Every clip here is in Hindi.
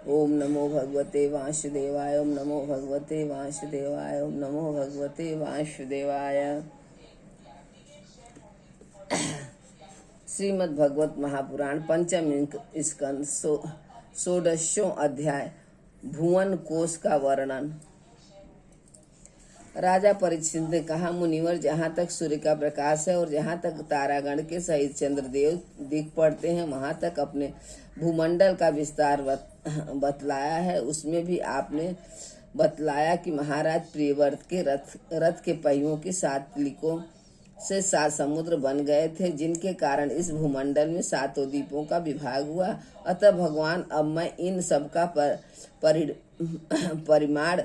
ओम नमो भगवते वासुदेवाय। ओम नमो भगवते वासुदेवाय। ओम नमो भगवते वासुदेवाय। श्रीमद् भगवत महापुराण पंचम स्कंद षोडशों अध्याय भुवन कोश का वर्णन। राजा परीक्षित ने कहा, मुनिवर, जहाँ तक सूर्य का प्रकाश है और जहाँ तक तारागण के सहित चंद्रदेव दिख पड़ते हैं, वहाँ तक अपने भूमंडल का विस्तार बतलाया है। उसमें भी आपने बतलाया कि महाराज प्रियव्रत के रथ के पहियों की 7 लिकों से 7 समुद्र बन गए थे, जिनके कारण इस भूमंडल में 7 द्वीपों का विभाग हुआ। अतः भगवान, अब मैं इन सब का परिमाण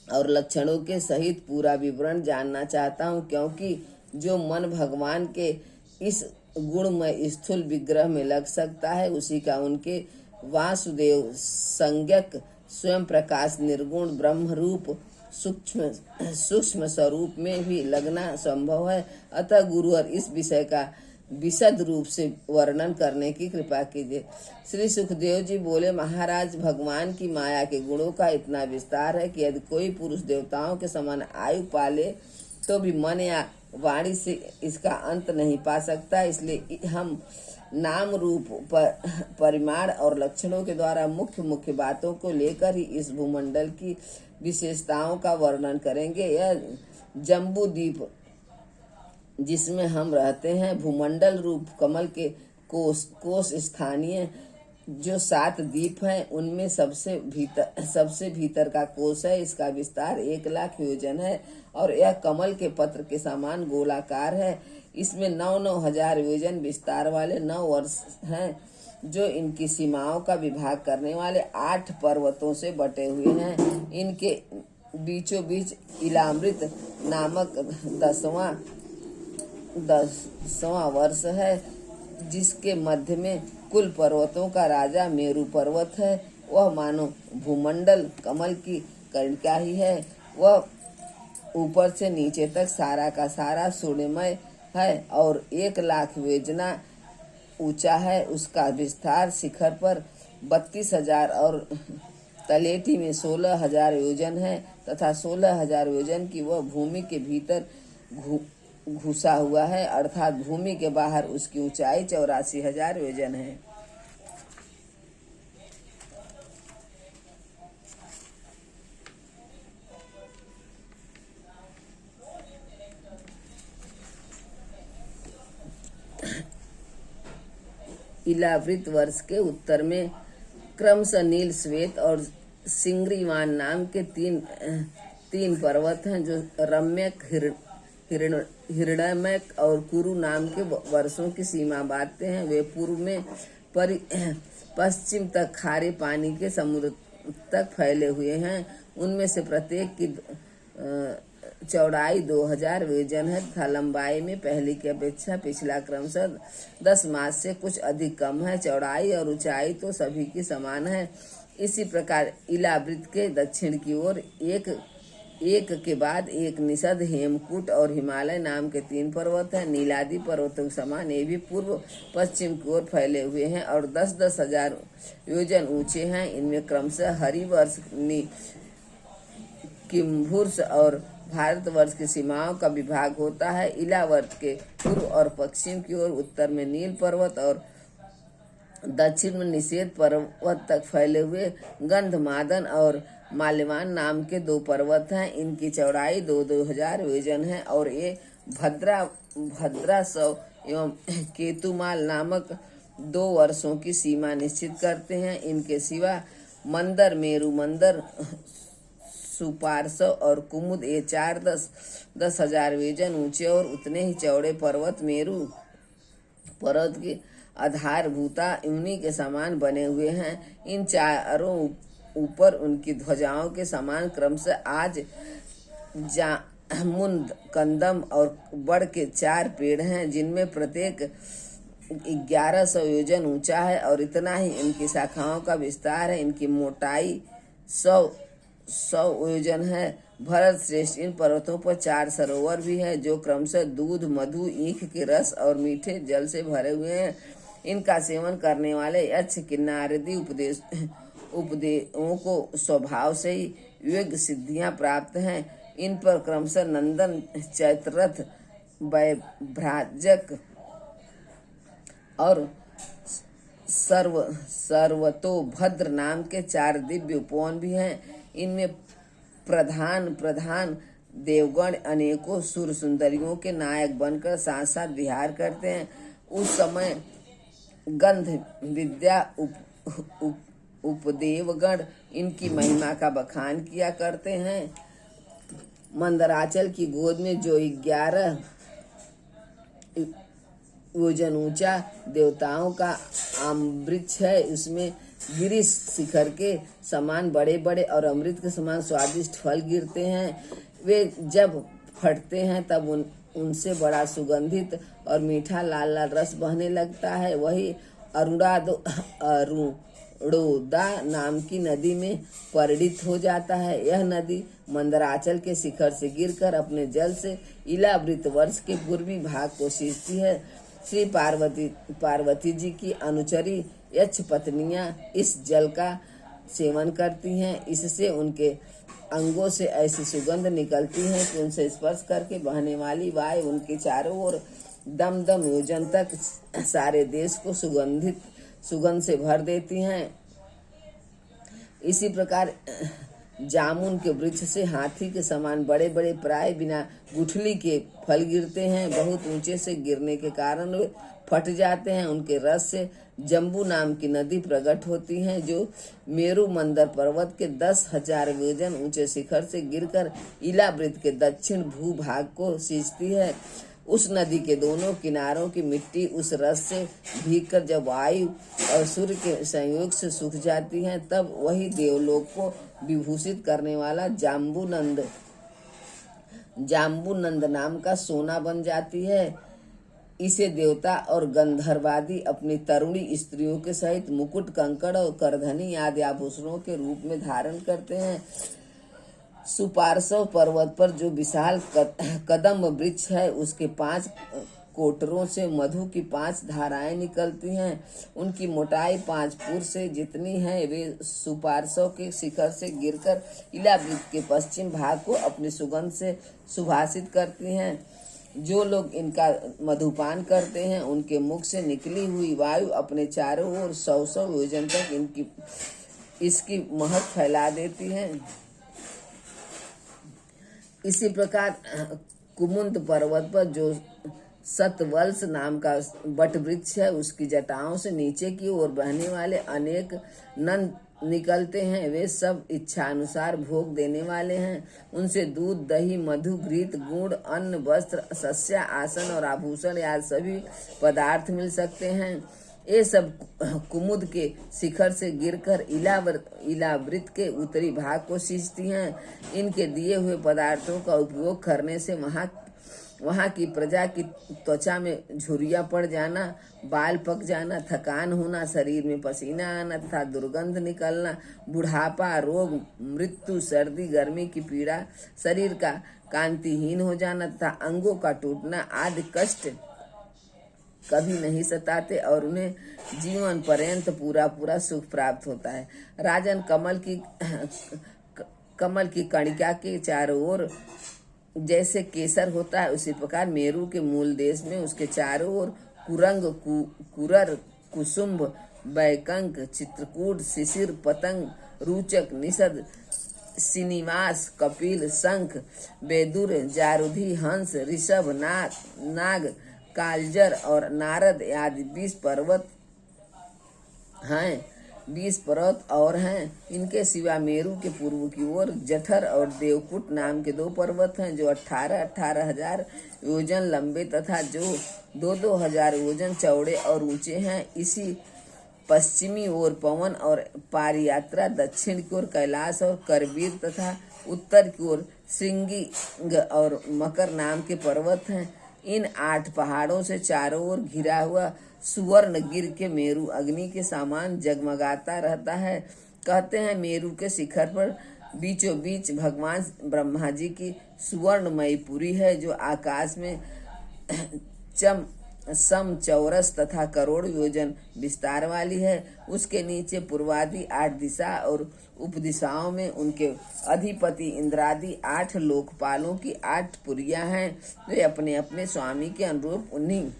और लक्षणों के सहित पूरा विवरण जानना चाहता हूँ, क्योंकि जो मन भगवान के इस गुणमय स्थूल विग्रह में लग सकता है, उसी का उनके वासुदेव संज्ञक स्वयं प्रकाश निर्गुण ब्रह्म रूप सूक्ष्म स्वरूप में भी लगना संभव है। अतः गुरुवर, इस विषय का विशद रूप से वर्णन करने की कृपा कीजिए। श्री सुखदेव जी बोले, महाराज, भगवान की माया के गुणों का इतना विस्तार है कि यदि कोई पुरुष देवताओं के समान आयु पाले तो भी मन या वाणी से इसका अंत नहीं पा सकता। इसलिए हम नाम रूप परिमाण और लक्षणों के द्वारा मुख्य बातों को लेकर ही इस भूमंडल की विशेषताओं का वर्णन करेंगे। यह जम्बू द्वीप जिसमें हम रहते हैं, भूमंडल रूप कमल के कोश स्थानीय जो 7 द्वीप हैं, उनमें सबसे भीतर का कोश है। इसका विस्तार 1,00,000 योजन है और यह कमल के पत्र के समान गोलाकार है। इसमें 9,000 हजार योजन विस्तार वाले 9 वर्ष हैं, जो इनकी सीमाओं का विभाग करने वाले 8 पर्वतों से बटे हुए हैं। इनके बीचों बीच इलामृत नामक 10वां वर्ष है, जिसके मध्य में कुल पर्वतों का राजा मेरु पर्वत है। वह मानो भूमंडल कमल की कर्णिका ही है। वह ऊपर से नीचे तक सारा का सारा सूर्यमय है और 1,00,000 योजना ऊंचा है। उसका विस्तार शिखर पर 32,000 और तलेटी में 16,000 योजन है तथा 16,000 योजन की वह भूमि के भीतर घुसा हुआ है, अर्थात भूमि के बाहर उसकी ऊंचाई 84,000 योजन है। इलावृत वर्ष के उत्तर में क्रमशः नील, श्वेत और सिंग्रीवान नाम के तीन पर्वत हैं, जो रम्यक, हिरण्यमय और कुरु नाम के वर्षों की सीमा बांधते हैं। वे पूर्व में पश्चिम तक खारे पानी के समुद्र तक फैले हुए हैं। उनमें से प्रत्येक की चौड़ाई 2,000 योजन है तथा लंबाई में पहली की अपेक्षा पिछला क्रमशः 10 मास से कुछ अधिक कम है। चौड़ाई और ऊंचाई तो सभी की समान है। इसी प्रकार इलावृत के दक्षिण की ओर एक के बाद एक निषद, हेमकूट और हिमालय नाम के 3 पर्वत हैं। नीलादि पर्वतों के समान ये भी पूर्व पश्चिम की ओर फैले हुए हैं और 10-10 हजार योजन ऊंचे हैं। इनमें क्रमशः हरिवर्ष, किम्भुर्ष और भारतवर्ष की सीमाओं का विभाग होता है। इलावर्त के पूर्व और पश्चिम की ओर उत्तर में नील पर्वत और दक्षिण में निषेध पर्वत तक फैले हुए गंधमादन और माल्यवान नाम के 2 पर्वत हैं। इनकी चौड़ाई 2-2 हजार योजन है और ये भद्रासव एवं केतुमाल नामक 2 वर्षों की सीमा निश्चित करते हैं। इनके सिवा मंदर, मेरु मंदर, सुपार्श्व और कुमुद, ये 4-10 हजार योजन ऊंचे और उतने ही चौड़े पर्वत मेरु पर्वत के आधारभूता उन्हीं के समान बने हुए हैं। इन चारों ऊपर उनकी ध्वजाओं के समान क्रमशः आज जामुन, कंदम और बड़ के 4 पेड़ हैं, जिनमें प्रत्येक 1100 योजन ऊंचा है और इतना ही इनकी शाखाओं का विस्तार है। इनकी मोटाई 100 योजन है। भरत श्रेष्ठ, इन पर्वतों पर 4 सरोवर भी है, जो क्रमशः दूध, मधु, ईख के रस और मीठे जल से भरे हुए हैं। इनका सेवन करने वाले यक्ष, किन्नारदी, उपदेवों को स्वभाव से ही योग्य सिद्धियां प्राप्त हैं। इन पर क्रमशः नंदन, चैत्ररथ, वैभ्राजक और सर्वतोभद्र नाम के 4 दिव्य उपवन भी हैं। इनमें प्रधान देवगण अनेकों सुर सुंदरियों के नायक बनकर साथ साथ विहार करते हैं। उस समय गंध विद्या उपदेवगण इनकी महिमा का बखान किया करते हैं। मंदराचल की गोद में जो 11 योजन ऊंचा देवताओं का आमवृक्ष है, उसमें गिरीश शिखर के समान बड़े बड़े और अमृत के समान स्वादिष्ट फल गिरते हैं। वे जब फटते हैं तब उनसे बड़ा सुगंधित और मीठा लाल लाल रस बहने लगता है। वही अरुणोदा नाम की नदी में परिणित हो जाता है। यह नदी मंदराचल के शिखर से गिरकर अपने जल से इलावृत वर्ष के पूर्वी भाग को सींचती है। श्री पार्वती जी की अनुचरी यक्ष पत्नियां इस जल का सेवन करती हैं। इससे उनके अंगों से ऐसी सुगंध निकलती है कि उनसे स्पर्श करके बहने वाली वायु उनके चारों ओर दम दम योजन तक सारे देश को सुगंध से भर देती हैं। इसी प्रकार जामुन के वृक्ष से हाथी के समान बड़े बड़े प्राय बिना गुठली के फल गिरते हैं। बहुत ऊंचे से गिरने के कारण वे फट जाते हैं। उनके रस से जम्बू नाम की नदी प्रकट होती है, जो मेरु मंदर पर्वत के 10,000 योजन ऊंचे शिखर से गिरकर इलावृत के दक्षिण भूभाग को सींचती है। उस नदी के दोनों किनारों की मिट्टी उस रस से भीगकर जब वायु और सूर्य के संयोग से सूख जाती है, तब वही देवलोक को विभूषित करने वाला जाम्बूनंद नाम का सोना बन जाती है। इसे देवता और गंधर्वादी अपनी तरुणी स्त्रियों के सहित मुकुट, कंकड़ और करधनी आदि आभूषणों के रूप में धारण करते हैं। सुपार्श्व पर्वत पर जो विशाल कदम्ब वृक्ष है, उसके 5 कोटरों से मधु की 5 धाराएं निकलती हैं। उनकी मोटाई 5 पुर से जितनी है। वे सुपार्श्व के शिखर से गिरकर इलावृत के पश्चिम भाग को अपनी सुगंध से सुभाषित करती हैं। जो लोग इनका मधुपान करते हैं, उनके मुख से निकली हुई वायु अपने चारों ओर 100 योजन तक इसकी महक फैला देती है। इसी प्रकार कुमुद पर्वत पर जो सतवल्स नाम का बट वृक्ष है, उसकी जटाओं से नीचे की ओर बहने वाले अनेक नंद निकलते हैं। वे सब इच्छा अनुसार भोग देने वाले हैं। उनसे दूध, दही, मधु, घृत, गुड़, अन्न, वस्त्र, शस्या, आसन और आभूषण आदि सभी पदार्थ मिल सकते हैं। ये सब कुमुद के शिखर से गिरकर इलावृत के उत्तरी भाग को सींचती हैं। इनके दिए हुए पदार्थों का उपयोग करने से वहाँ की प्रजा की त्वचा में झुर्रियाँ पड़ जाना, बाल पक जाना, थकान होना, शरीर में पसीना आना तथा दुर्गंध निकलना, बुढ़ापा, रोग, मृत्यु, सर्दी, गर्मी की पीड़ा, शरीर का कांतिहीन हो जाना तथा अंगों का टूटना आदि कष्ट कभी नहीं सताते और उन्हें जीवन पर्यंत पूरा सुख प्राप्त होता है। राजन, कमल की कणिका के चारों ओर जैसे केसर होता है, उसी प्रकार मेरू के मूल देश में उसके चारों ओर कुरंग, कुरर, कुसुम्भ, बैकंक, चित्रकूट, शिशिर, पतंग, रूचक, निषद, श्रीनिवास, कपिल, शंख, बेदुर, जारुधि, हंस, ऋषभ, नाग, कालजर और नारद आदि 20 पर्वत और हैं। इनके सिवा मेरू के पूर्व की ओर जठर और देवकुट नाम के 2 पर्वत हैं, जो 18,000 योजन लंबे तथा जो 2,000 योजन चौड़े और ऊंचे हैं। इसी पश्चिमी ओर पवन और पारियात्रा, दक्षिण की ओर कैलाश और करवीर तथा उत्तर की ओर श्रृंगी और मकर नाम के पर्वत हैं। इन 8 पहाड़ों से चारों ओर घिरा हुआ सुवर्ण गिर के मेरू अग्नि के समान जगमगाता रहता है। कहते हैं मेरू के शिखर पर बीचों बीच भगवान ब्रह्मा जी की सुवर्णमयी पुरी है, जो आकाश में सम चौरस तथा करोड़ योजन विस्तार वाली है। उसके नीचे पूर्वादि 8 दिशा और उपदिशाओं में उनके अधिपति इंद्रादि 8 लोकपालों की 8 पुरियां हैं। वे अपने अपने स्वामी के अनुरूप उन्हीं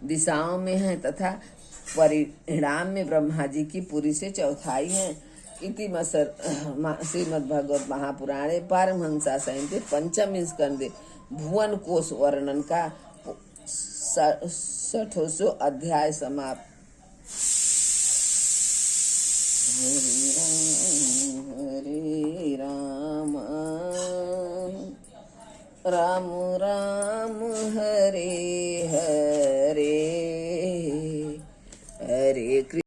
दिशाओं में हैं तथा परिणाम में ब्रह्मा जी की पुरी से चौथाई है। इति श्रीमद्भगवत महापुराणे पारमहंसा संहिते पंचम स्कंदे भुवन कोश वर्णन का 60वां अध्याय समाप्त। हरे राम राम राम हरे